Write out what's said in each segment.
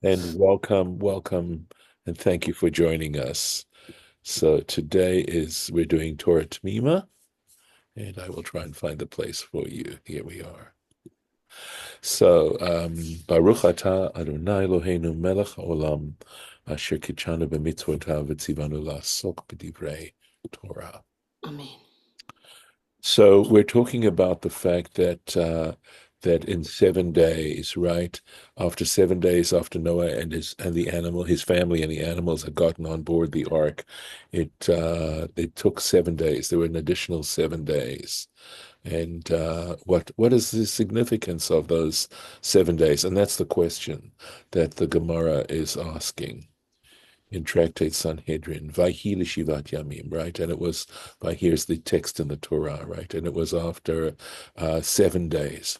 And welcome, and thank you for joining us. So today we're doing Torah Temimah, and I will try and find the place for you. Here we are. So, Baruch atah Adonai Eloheinu melech haolam, asher kitshanu b'mitzvotav v'tzivanu la'asok b'divrei Torah. Amen. So we're talking about the fact that in 7 days, right, after 7 days after Noah and his family and the animals had gotten on board the ark, it took 7 days. There were an additional 7 days. And what is the significance of those 7 days? And that's the question that the Gemara is asking in Tractate Sanhedrin, Vayhi Lishivat Yamim, right? And it was, here's the text in the Torah, right? And it was after 7 days.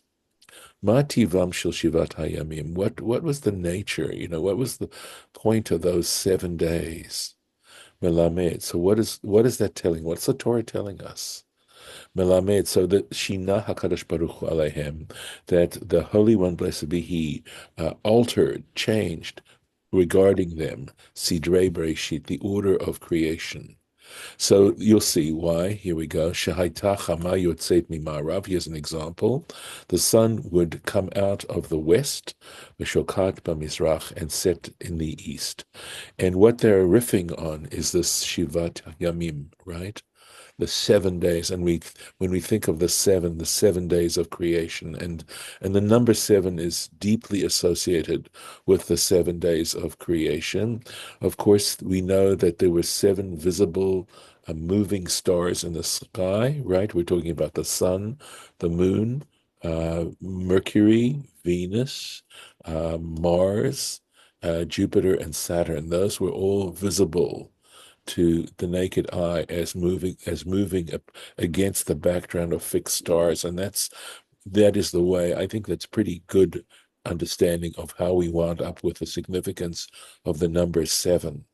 Ma tivam shel Shivat Hayamim. What was the nature? What was the point of those 7 days? Melamed. So what is that telling? What's the Torah telling us? Melamed. So that Shina Hakadosh Baruch Hu Alehem, that the Holy One, blessed be He, altered, changed regarding them, Sidrei Bereshit, the order of creation. So you'll see why. Here we go. Shahaita chama yotzeit mimarav. Here's an example. The sun would come out of the west, v'shokat b'mizrach, and set in the east. And what they're riffing on is this Shivat Yamim, right? The 7 days, and when we think of the 7 days of creation, and the number seven is deeply associated with the 7 days of creation. Of course, we know that there were seven visible moving stars in the sky, right? We're talking about the sun, the moon, Mercury, Venus, Mars, Jupiter, and Saturn. Those were all visible to the naked eye as moving up against the background of fixed stars. And that is the way. I think that's pretty good understanding of how we wound up with the significance of the number seven,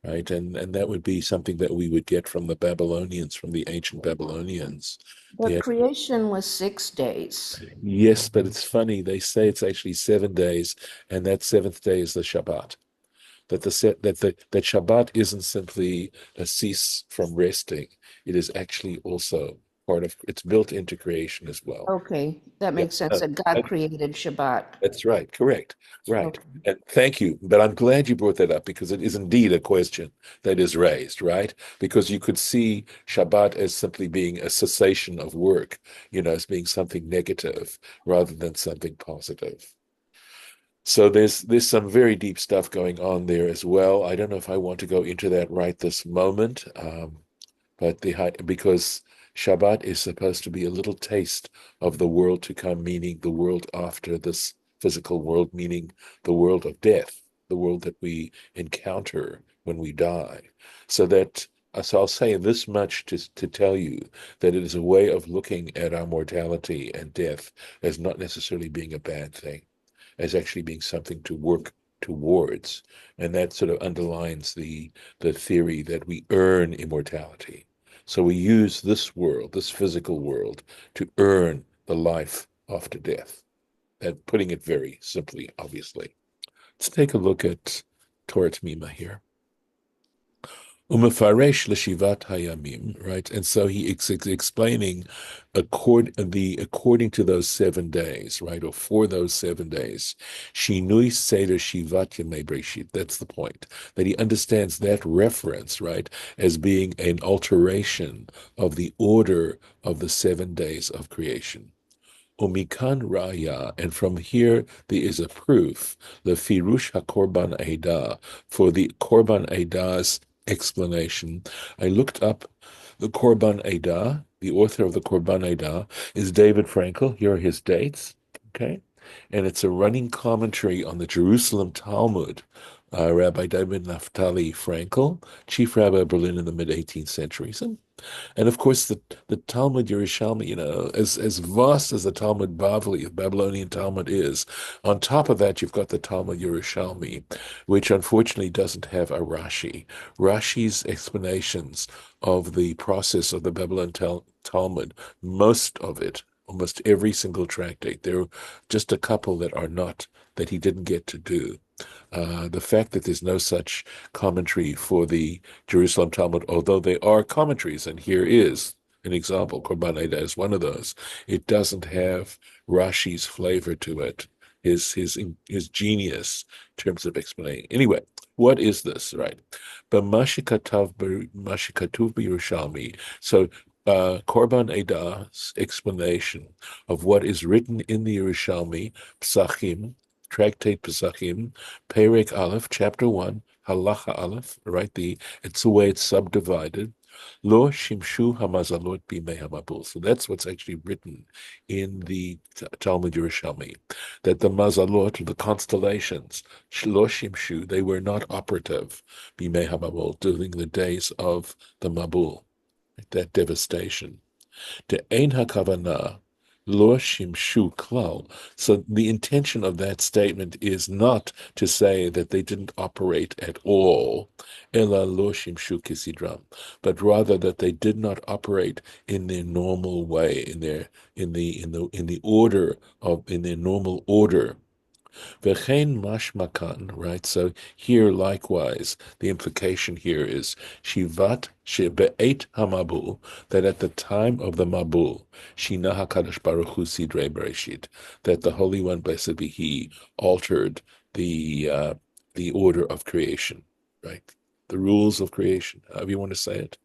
right? And that would be something that we would get from the Babylonians, from the ancient Babylonians. They But had, creation was 6 days. yes, but it's funny. They say it's actually 7 days, and that seventh day is the Shabbat. That Shabbat isn't simply a cease from resting. It is actually also it's built into creation as well. Okay, that Yeah, makes sense that God created Shabbat. that's right. Correct. Right. Okay. And thank you. But I'm glad you brought that up because it is indeed a question that is raised, right? Because you could see Shabbat as simply being a cessation of work, as being something negative rather than something positive. So there's some very deep stuff going on there as well. I don't know if I want to go into that right this moment, but because Shabbat is supposed to be a little taste of the world to come, meaning the world after this physical world, meaning the world of death, the world that we encounter when we die. So I'll say this much to tell you that it is a way of looking at our mortality and death as not necessarily being a bad thing, as actually being something to work towards. And that sort of underlines the theory that we earn immortality. So we use this world, this physical world, to earn the life after death. And putting it very simply, obviously. Let's take a look at Torah Temimah here. Umefaresh l'shivat hayamim, right? And so he is explaining according to those 7 days, right? Or for those 7 days. Shinui seder shivat yemei breshit. That's the point. That he understands that reference, right, as being an alteration of the order of the 7 days of creation. Umikan raya, and from here there is a proof, the firush hakorban eda, for the korban eda's explanation. I looked up the Korban Eda. The author of the Korban Eda is David Frankel. Here are his dates. Okay. And it's a running commentary on the Jerusalem Talmud. Rabbi David Naftali Frankel, chief rabbi of Berlin in the mid 18th century. And of course, the Talmud Yerushalmi, as vast as the Talmud Bavli, the Babylonian Talmud is, on top of that, you've got the Talmud Yerushalmi, which unfortunately doesn't have a Rashi. Rashi's explanations of the process of the Babylonian Talmud, most of it, almost every single tractate. There are just a couple that are not, that he didn't get to do. The fact that there's no such commentary for the Jerusalem Talmud, although they are commentaries, and here is an example, Korban Eda is one of those. It doesn't have Rashi's flavor to it, his genius in terms of explaining. Anyway, what is this, right? But Mashikatuv Yerushalmi. So Korban Eda's explanation of what is written in the Yerushalmi, Psachim, Tractate Pesachim, Perek Aleph, Chapter 1, Halacha Aleph, right? It's the way it's subdivided. Lo Shimshu Hamazalot Bimei Hamabul. So that's what's actually written in the Talmud Yerushalmi, that the Mazalot, the constellations, Lo Shimshu, they were not operative Bimei Hamabul during the days of the Mabul, that devastation. To Ein HaKavanah, Lo Shimshu Klal. So the intention of that statement is not to say that they didn't operate at all, Ela Lo Shimshu Kisidram, but rather that they did not operate in their normal way, in their normal order. V'chein mashmakan, right? So here, likewise, the implication here is shivat shebe'et hamabul, that at the time of the mabul, shina hakadosh baruch hu sidrei bereshit, that the Holy One, blessed be He, altered the order of creation, right? The rules of creation, however you want to say it.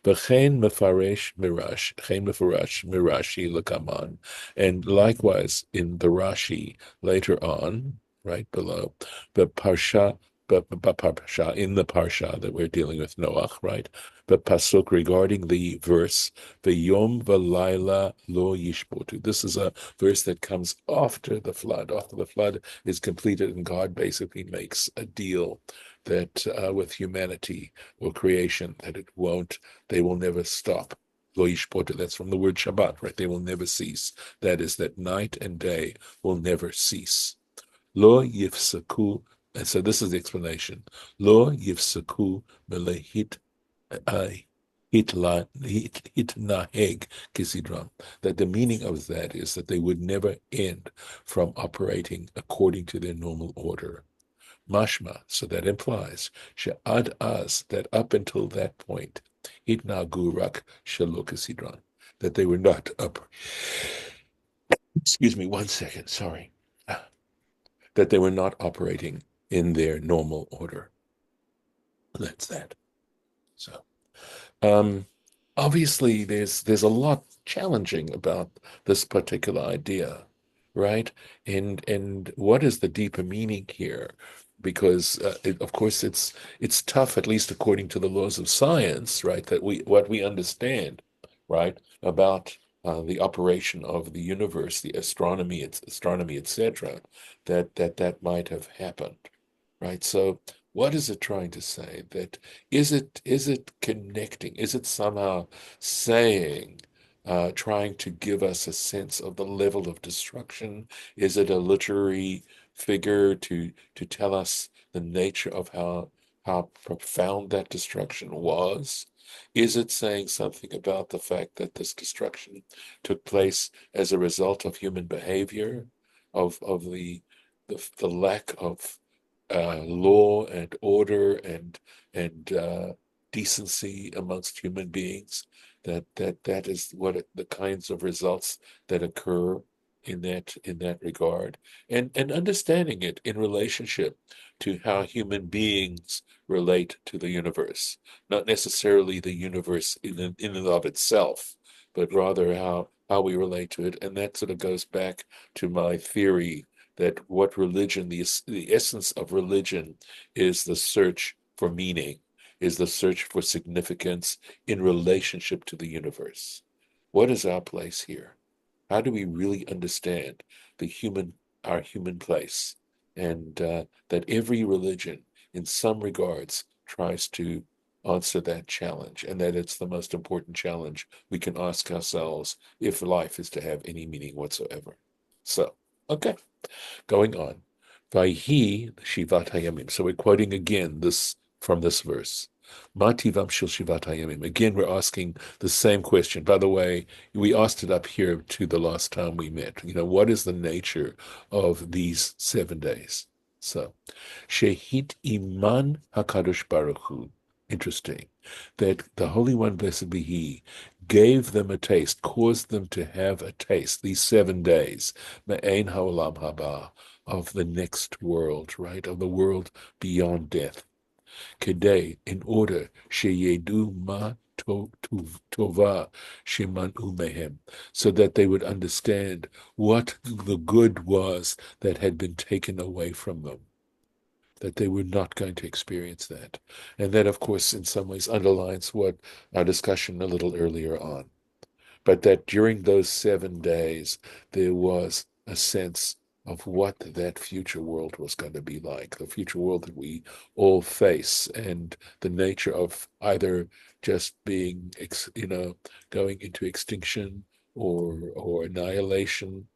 V'chein mefaresh mirash, chen mefarash mirashi lekaman, and likewise in the Rashi later on, right below, but parsha, but parsha in the parsha that we're dealing with Noach, right? But pasuk regarding the verse, v'yom v'layla lo yishbotu. This is a verse that comes after the flood. After the flood is completed, and God basically makes a deal that with humanity or creation, that they will never stop. Lo yishpotu, that's from the word Shabbat, right? They will never cease. That is, that night and day will never cease. Lo yifsaku, and so this is the explanation. Lo yifsaku melehit hitnaheg kisidram. That the meaning of that is that they would never end from operating according to their normal order. Mashma, so that implies she'ad az, that up until that point, itnagu rak shelo kisidran, that they were not up. Excuse me, 1 second. Sorry, that they were not operating in their normal order. That's that. So, obviously, there's a lot challenging about this particular idea, right? And what is the deeper meaning here? Because of course it's tough, at least according to the laws of science, right? That what we understand, right, about the operation of the universe, the astronomy, etc., that might have happened, right? So what is it trying to say? That is it connecting? Is it somehow saying, trying to give us a sense of the level of destruction? Is it a literary figure to tell us the nature of how profound that destruction was? Is it saying something about the fact that this destruction took place as a result of human behavior, of the lack of law and order and decency amongst human beings? That is what the kinds of results that occur in that regard, and understanding it in relationship to how human beings relate to the universe, not necessarily the universe in and of itself, but rather how we relate to it. And that sort of goes back to my theory that what religion, the essence of religion, is the search for meaning, is the search for significance in relationship to the universe. What is our place here? How do we really understand our human place? And that every religion, in some regards, tries to answer that challenge, and that it's the most important challenge we can ask ourselves if life is to have any meaning whatsoever. So, okay, going on. Vihi Shivat Hayamim. So we're quoting again this from this verse. Ma tivam shel shivat hayamim. Again, we're asking the same question. By the way, we asked it up here to the last time we met. What is the nature of these 7 days? So, Shehit iman hakadosh baruch hu. Interesting that the Holy One, blessed be He, gave them a taste, caused them to have a taste, these 7 days, me'ein ha'olam haba, of the next world, right? Of the world beyond death. Kedei, in order, sheyedu ma tova shemanu mehem, so that they would understand what the good was that had been taken away from them, that they were not going to experience that. And that, of course, in some ways underlines what our discussion a little earlier on. But that during those 7 days, there was a sense of what that future world was going to be like, the future world that we all face, and the nature of either just being, going into extinction or annihilation,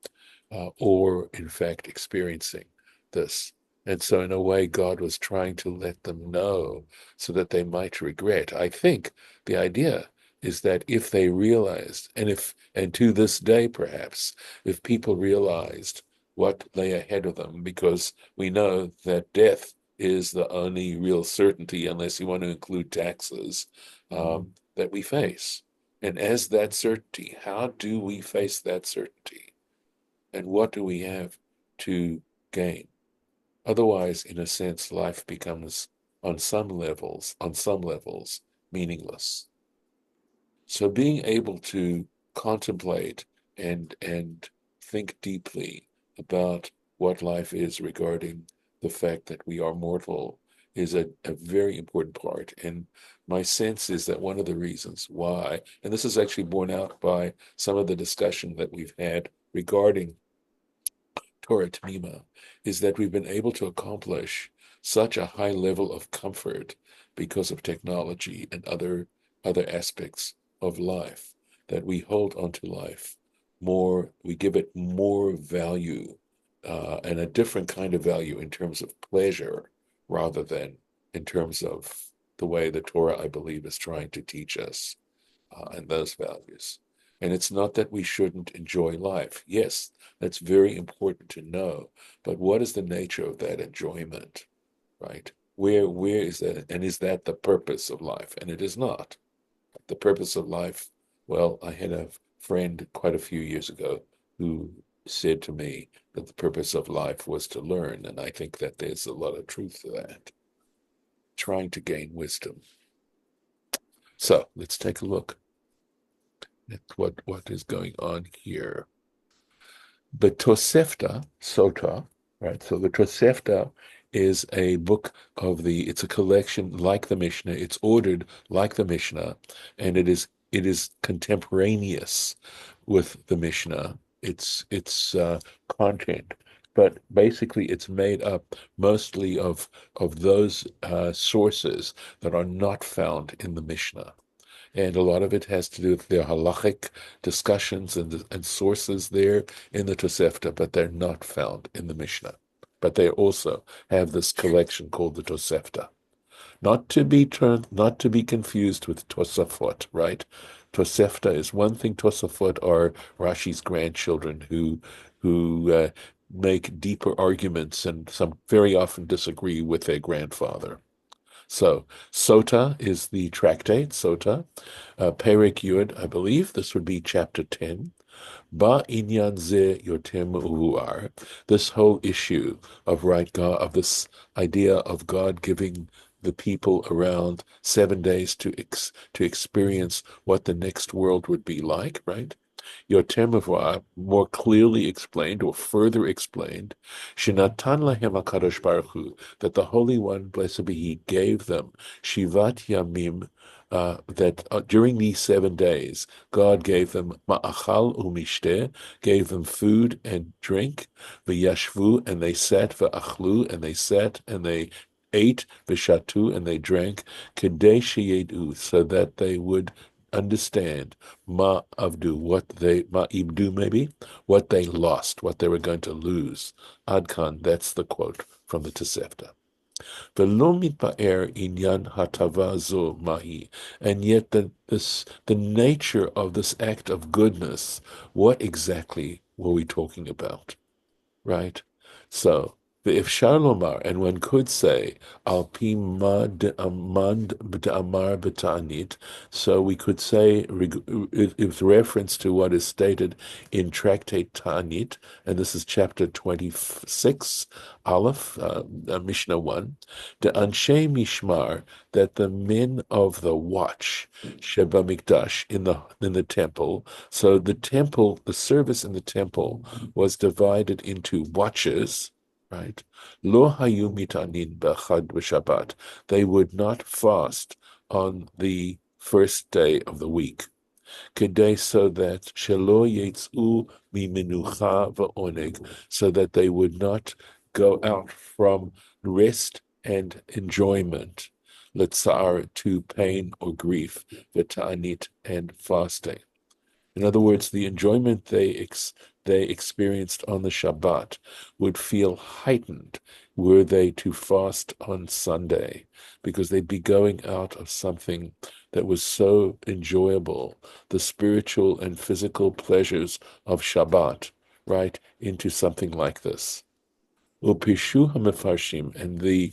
or in fact experiencing this. And so in a way, God was trying to let them know so that they might regret. I think the idea is that if they realized, and to this day perhaps, if people realized what lay ahead of them, because we know that death is the only real certainty, unless you want to include taxes, that we face. And as that certainty, how do we face that certainty? And what do we have to gain? Otherwise, in a sense, life becomes on some levels, meaningless. So being able to contemplate and think deeply about what life is regarding the fact that we are mortal is a very important part. And my sense is that one of the reasons why, and this is actually borne out by some of the discussion that we've had regarding Torah Temimah, is that we've been able to accomplish such a high level of comfort because of technology and other aspects of life, that we hold onto life more, we give it more value, and a different kind of value in terms of pleasure rather than in terms of the way the Torah, I believe, is trying to teach us, and those values. And it's not that we shouldn't enjoy life. Yes, that's very important to know. But what is the nature of that enjoyment, right? Where is that? And is that the purpose of life? And it is not. The purpose of life, well, I had a friend quite a few years ago who said to me that the purpose of life was to learn. And I think that there's a lot of truth to that. Trying to gain wisdom. So let's take a look at what is going on here. The Tosefta, Sota, right? So the Tosefta is a book it's a collection like the Mishnah. It's ordered like the Mishnah, and it is contemporaneous with the Mishnah. Its content, but basically it's made up mostly of those sources that are not found in the Mishnah. And a lot of it has to do with their halachic discussions and sources there in the Tosefta, but they're not found in the Mishnah. But they also have this collection called the Tosefta. Not to be confused with Tosafot, right? Tosefta is one thing. Tosafot are Rashi's grandchildren who make deeper arguments and some very often disagree with their grandfather. So, Sota is the tractate, Sota. Perek Yud, I believe, this would be chapter 10. Ba inyan ze yotem uvuar. This whole issue of God, of this idea of God giving the people around 7 days to experience what the next world would be like, right? Yotem more clearly explained or further explained, Shinatan lahem HaKadosh Baruch Hu, that the Holy One, blessed be He, gave them Shivat Yamim, that during these 7 days, God gave them Ma'achal umishteh, gave them food and drink, V'yashvu, and they sat, V'achlu, and they sat, and they ate, V'shatu, and they drank, Kedei sheyedu, so that they would understand ma avdu, ma ibdu, maybe what they lost, what they were going to lose. Adkan, that's the quote from the Tosefta. ולא מתפאר עניין הטבה זו מהי. And yet the nature of this act of goodness, what exactly were we talking about? Right? So, if Shalomar, and one could say, Al pi mand b'amar b'ta'anit, so we could say, with reference to what is stated in Tractate Ta'anit, and this is chapter 26, Aleph, Mishnah 1, the Anshe Mishmar, that the men of the watch, Sheba Mikdash, in the temple, so the temple, the service in the temple was divided into watches, right? Lo hayu mitanin b'chad v'shabbat. They would not fast on the first day of the week. Kedei, so that shelo yetzu mimenucha v'oneg, so that they would not go out from rest and enjoyment, letzar, to pain or grief, v'ta'anit, and fasting. In other words, the enjoyment they experienced on the Shabbat would feel heightened were they to fast on Sunday, because they'd be going out of something that was so enjoyable, the spiritual and physical pleasures of Shabbat, right, into something like this. Upishu HaMefarshim, and the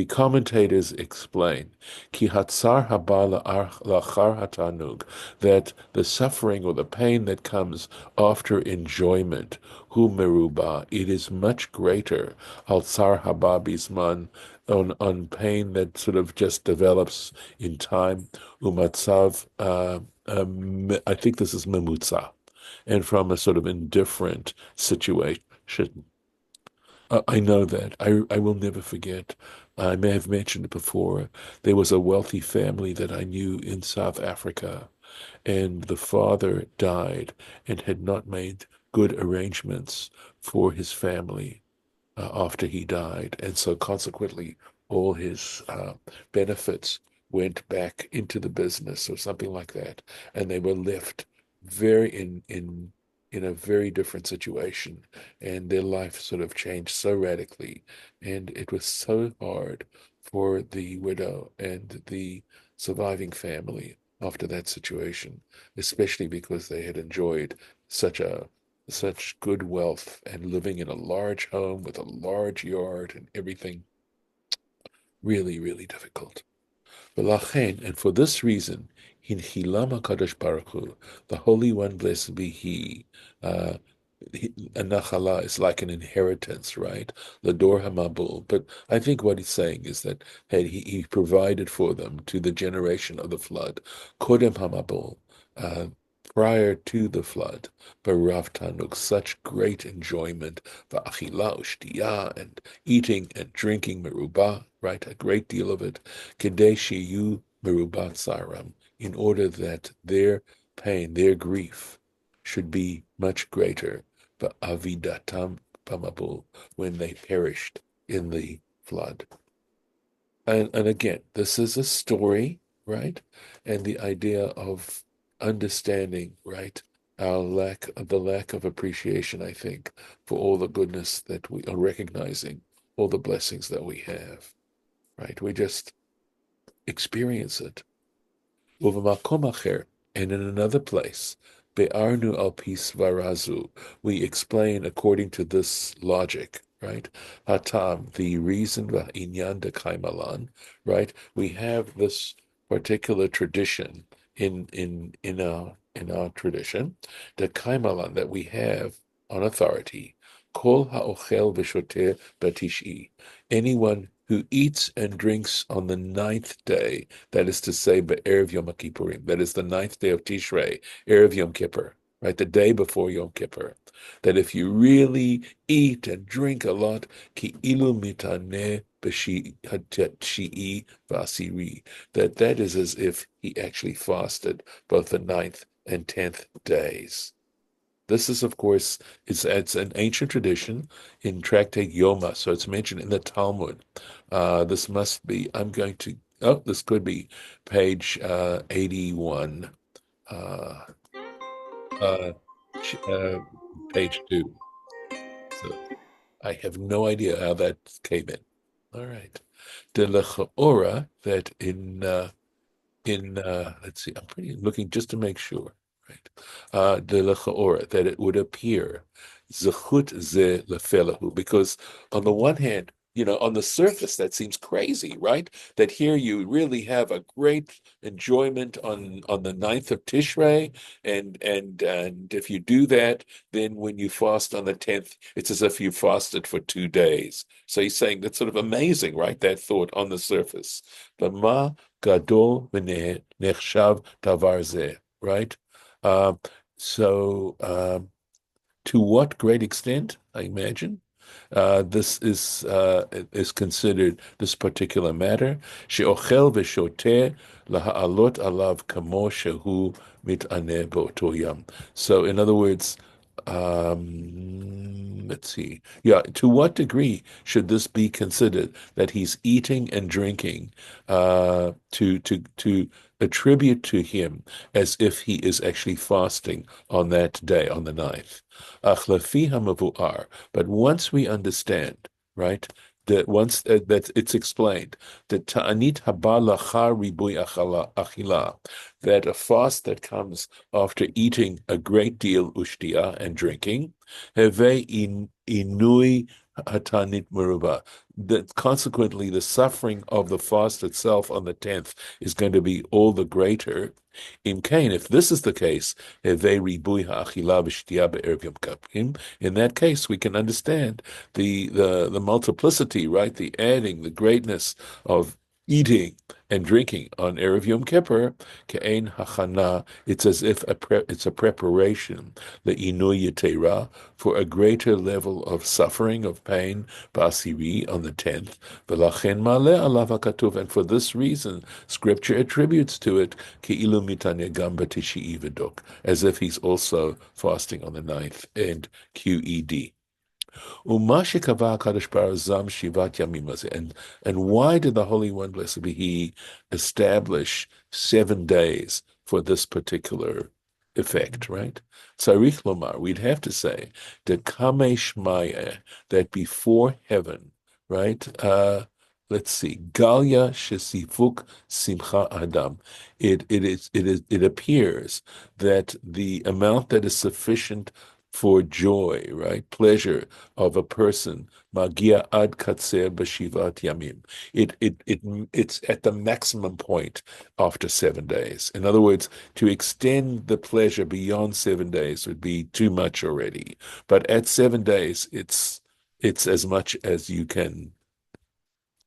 commentators explain, Ki hatzar haba lachar hatanug, that the suffering or the pain that comes after enjoyment, hu meruba, it is much greater, al tsar haba bisman, on pain that sort of just develops in time, umatzav, I think this is memutza, and from a sort of indifferent situation. I know that. I will never forget. I may have mentioned it before. There was a wealthy family that I knew in South Africa, and the father died and had not made good arrangements for his family after he died. And so consequently, all his benefits went back into the business or something like that. And they were left very in a very different situation. And their life sort of changed so radically. And it was so hard for the widow and the surviving family after that situation, especially because they had enjoyed such good wealth and living in a large home with a large yard and everything. Really, really difficult. V'lachen, and for this reason, Hinchilam HaKadosh Baruch Hu, the Holy One, blessed be He, uh, a nachala is like an inheritance, right? Lador Hamabul. But I think what he's saying is that hey, he provided for them to the generation of the flood. Kodem Hamabul, uh, prior to the flood, Barav Tanuk, such great enjoyment, Va'achila Ushtiya, and eating and drinking merubah, right? A great deal of it. Kadeshi you merubah saram, in order that their pain, their grief, should be much greater, but avidatam pamabul, when they perished in the flood. And again, this is a story, right? And the idea of understanding, right? The lack of appreciation, I think, for all the goodness that we are recognizing, all the blessings that we have, right? We just experience it. ובמקום אחר, and in another place, be'arnu al pis varazu, we explain according to this logic, right? Hatam, the reason va'inyan de kaimalan, right? We have this particular tradition in our tradition, the kaimalan that we have on authority. Kol ha'ochel v'shoteh batish'i. Anyone who eats and drinks on the ninth day, that is to say, Be'erev Yom Kippurim, that is the ninth day of Tishrei, Erev Yom Kippur, right, the day before Yom Kippur, that if you really eat and drink a lot, ki ilu mitaneh b'shi'i v'asiri, that is as if he actually fasted both the ninth and 10th days. This is, of course, it's an ancient tradition in Tractate Yoma, so it's mentioned in the Talmud. This must be, this could be page 81, uh, uh, uh, page 2. So I have no idea how that came in. All right. De lechaora, that let's see, I'm pretty looking just to make sure, right? De lechaora, that it would appear zechut ze lefelahu, because on the one hand, on the surface that seems crazy, right? That here you really have a great enjoyment on the 9th of Tishrei, and if you do that, then when you fast on the 10th, it's as if you fasted for 2 days. So he's saying that's sort of amazing, right? That thought on the surface. But ma gadol v'nechshav davar zeh, right? Uh, so to what great extent, I imagine, this is considered this particular matter. She'ochel v'shoteh laha'alot alav kamo shehu mit'aneh b'oto yam. So, in other words, let's see. Yeah, to what degree should this be considered that he's eating and drinking to attribute to him as if he is actually fasting on that day, on the 9th? But once we understand, right, that once that it's explained that ta'anit haba lachar ribui achila, that a fast that comes after eating a great deal ushtia and drinking, heve inui hatanit meruba, that consequently the suffering of the fast itself on the 10th is going to be all the greater. In Cain, if this is the case, in that case, we can understand the multiplicity, right? The adding, the greatness of eating and drinking on Erev Yom Kippur, ke'ein hachana, it's as if it's a preparation, le'inui yetera, for a greater level of suffering, of pain, ba'asiri, on the 10th, v'lachen ma'aleh alav hakatuv, and for this reason, Scripture attributes to it, ke'ilu mitanya gam b'tishi'i v'dok, as if he's also fasting on the 9th, and QED. And why did the Holy One, blessed be He, establish 7 days for this particular effect, right? Tzarich lomar, we'd have to say, the kamesh maya, that before heaven, right? Let's see, Galia shesifuk simcha adam. It appears that the amount that is sufficient for joy, right, pleasure of a person, magia ad katser b'shivat yamim. It's at the maximum point after 7 days. In other words, to extend the pleasure beyond 7 days would be too much already. But at 7 days, it's as much as you can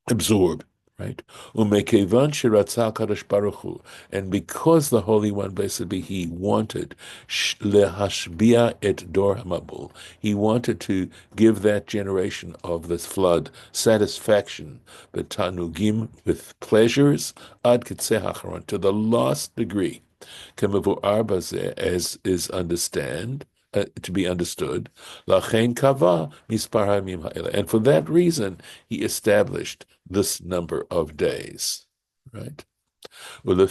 absorb, right? Umekevan shiratzah kadosh baruch hu, and because the Holy One, blessed be He, wanted lehashbia et dor hamabul, He wanted to give that generation of this flood satisfaction, but tanugim, with pleasures, ad ketzeh hacharon, to the last degree, kemevur bazeh, as is to be understood, lachen kava mispar hamim ha'ela, and for that reason He established this number of days, right? Well, the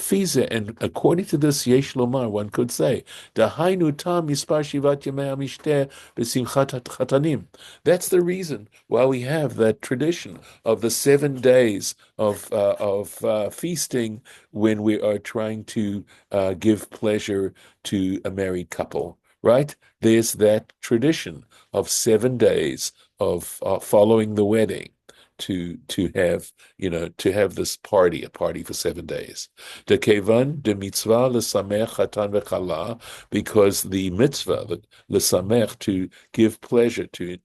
and according to this, Yesh Lomar, one could say, Dahainu tam mispar shivat yemei mishteh b'simchat chatanim. That's the reason why we have that tradition of the 7 days of feasting when we are trying to give pleasure to a married couple, right? There's that tradition of 7 days of following the wedding to have this party, a party for 7 days. De kevan de mitzvah lesamech chatan v'chala, because the mitzvah lesamech, to give pleasure, to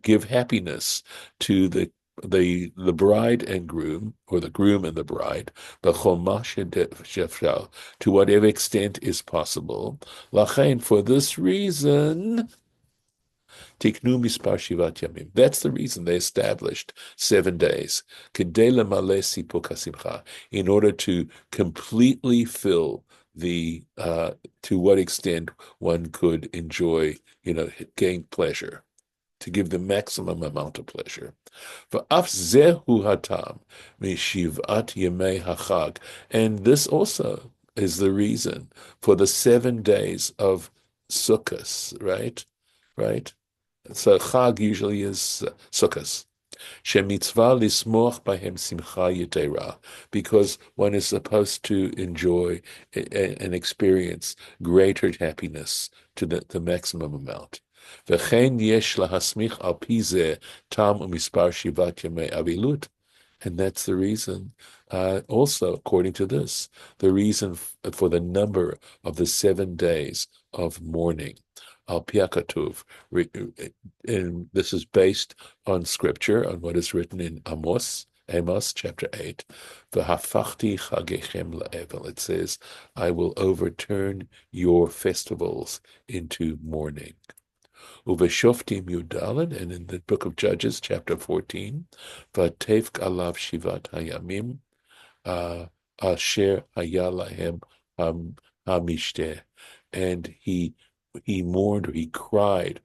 give happiness to the bride and groom, or the groom and the bride, to whatever extent is possible. Lachain, for this reason, Tiknu mispar shivat yamim. That's the reason they established 7 days. Kedei lemale sipuk hasimcha, in order to completely fill to what extent one could enjoy, gain pleasure, to give the maximum amount of pleasure. V'af zehu hatam mishivat yemei hachag, and this also is the reason for the 7 days of Sukkot, right? Right? So Chag usually is Sukkot. Shemitzvah lismoch bahem simcha yetera, because one is supposed to enjoy and experience greater happiness to the maximum amount. V'chein yesh lahasmich al pi zeh tam u'mispar shivat yemei avilut. And that's the reason, also, according to this, the reason for the number of the 7 days of mourning. Al Piakatuv. And this is based on scripture, on what is written in Amos chapter 8. V'hafachti chagechem la'evel. It says, I will overturn your festivals into mourning. Uveshoftim Yudalad, and in the book of Judges, chapter 14, Vatevk alav shivat hayamim, asher haya lahem hamishteh, and he mourned, or he cried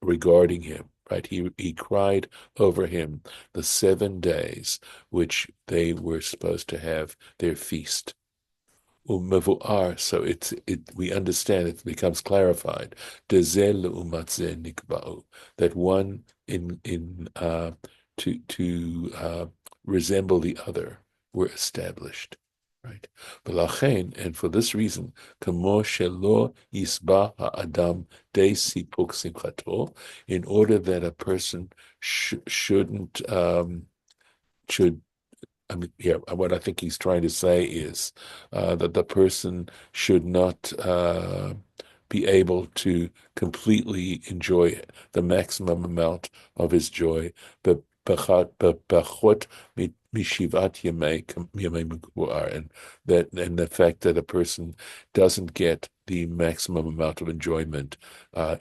regarding him, right? He cried over him the 7 days which they were supposed to have their feast. Umevuar, so we understand, it becomes clarified. Dezel umatze nikba'u, that one to resemble the other were established, right? B'lachein, and for this reason, kamo shelo yisba ha'adam de sipuk simchato, in order that a person shouldn't should I mean, yeah, what I think he's trying to say is that the person should not be able to completely enjoy the maximum amount of his joy, but mishivat and the fact that a person doesn't get the maximum amount of enjoyment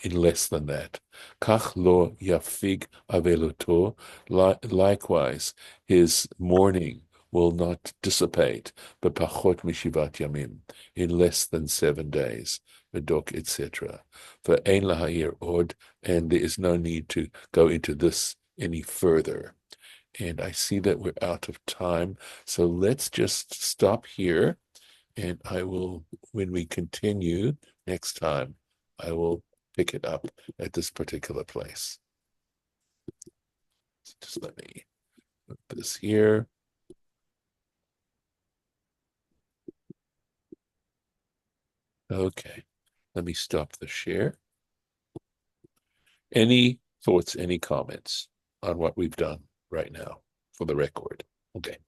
in less than that. Kach lo yafig aveloto. Likewise, his mourning will not dissipate, but pachot mishivat yamim, in less than 7 days, medok, etc. For ein laha'ir od, and there is no need to go into this any further. And I see that we're out of time, so let's just stop here, and I will, when we continue next time, I will pick it up at this particular place. Just let me put this here. Okay, let me stop the share. Any thoughts, any comments on what we've done right now for the record? Okay.